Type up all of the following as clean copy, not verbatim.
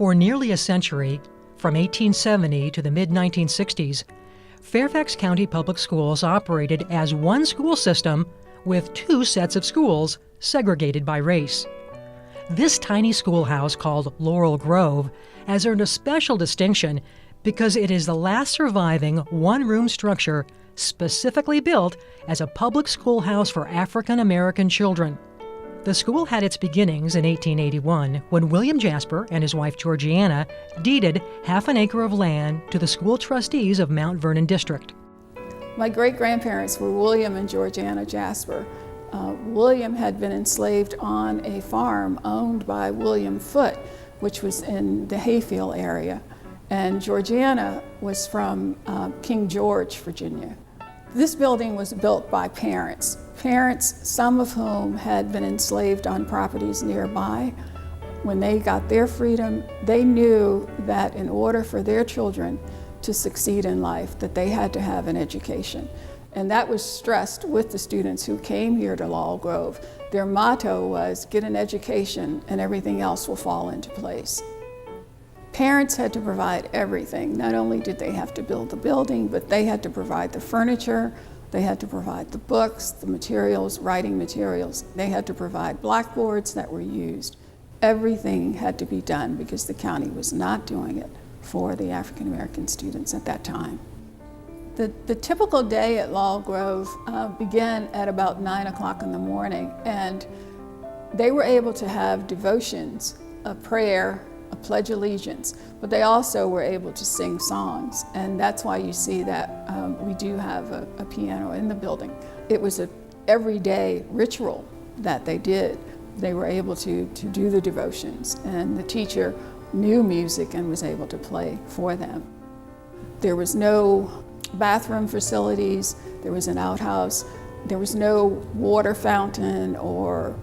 For nearly a century, from 1870 to the mid-1960s, Fairfax County Public Schools operated as one school system with two sets of schools segregated by race. This tiny schoolhouse called Laurel Grove has earned a special distinction because it is the last surviving one-room structure specifically built as a public schoolhouse for African American children. The school had its beginnings in 1881 when William Jasper and his wife Georgiana deeded half an acre of land to the school trustees of Mount Vernon District. My great-grandparents were William and Georgiana Jasper. William had been enslaved on a farm owned by William Foote, which was in the Hayfield area, and Georgiana was from King George, Virginia. This building was built by parents, some of whom had been enslaved on properties nearby. When they got their freedom, they knew that in order for their children to succeed in life, that they had to have an education. And that was stressed with the students who came here to Laurel Grove. Their motto was, get an education and everything else will fall into place. Parents had to provide everything. Not only did they have to build the building, but they had to provide the furniture, they had to provide the books, the materials, writing materials. They had to provide blackboards that were used. Everything had to be done because the county was not doing it for the African American students at that time. The typical day at Laurel Grove began at about 9 o'clock in the morning, and they were able to have devotions, a prayer, a pledge allegiance, but they also were able to sing songs, and that's why you see that we do have a piano in the building. It was an everyday ritual that they did. They were able to do the devotions, and the teacher knew music and was able to play for them. There was no bathroom facilities, there was an outhouse, there was no water fountain or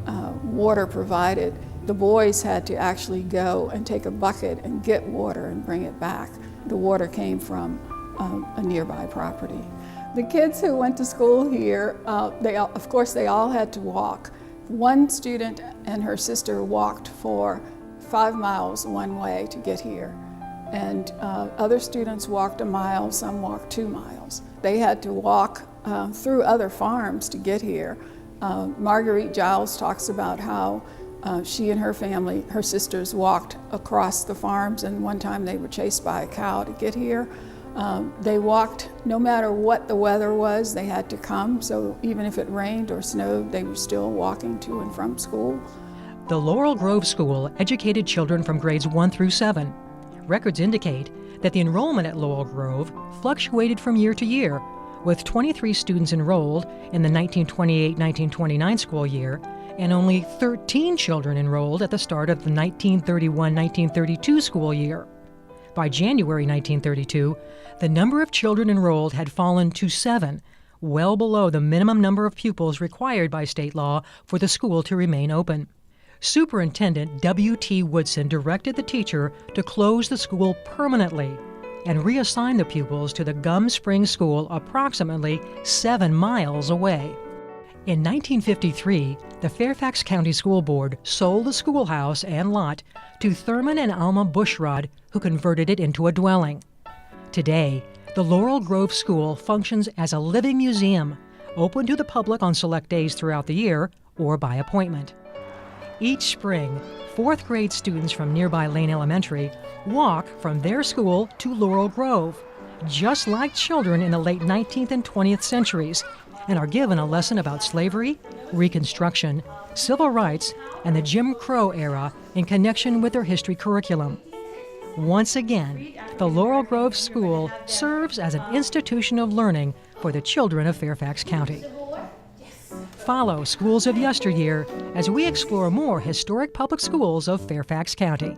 water provided. The boys had to actually go and take a bucket and get water and bring it back. The water came from a nearby property. The kids who went to school here, of course they all had to walk. One student and her sister walked for 5 miles one way to get here. And other students walked a mile, some walked 2 miles. They had to walk through other farms to get here. Marguerite Giles talks about how she and her family, her sisters, walked across the farms, and one time they were chased by a cow to get here. They walked no matter what the weather was, they had to come, so even if it rained or snowed, they were still walking to and from school. The Laurel Grove School educated children from grades 1 through 7. Records indicate that the enrollment at Laurel Grove fluctuated from year to year, with 23 students enrolled in the 1928-1929 school year and only 13 children enrolled at the start of the 1931-1932 school year. By January 1932, the number of children enrolled had fallen to 7, well below the minimum number of pupils required by state law for the school to remain open. Superintendent W.T. Woodson directed the teacher to close the school permanently and reassign the pupils to the Gum Springs School approximately 7 miles away. In 1953, the Fairfax County School Board sold the schoolhouse and lot to Thurman and Alma Bushrod, who converted it into a dwelling. Today, the Laurel Grove School functions as a living museum, open to the public on select days throughout the year or by appointment. Each spring, 4th grade students from nearby Lane Elementary walk from their school to Laurel Grove, just like children in the late 19th and 20th centuries, and are given a lesson about slavery, Reconstruction, civil rights, and the Jim Crow era in connection with their history curriculum. Once again, the Laurel Grove School serves as an institution of learning for the children of Fairfax County. Follow Schools of Yesteryear as we explore more historic public schools of Fairfax County.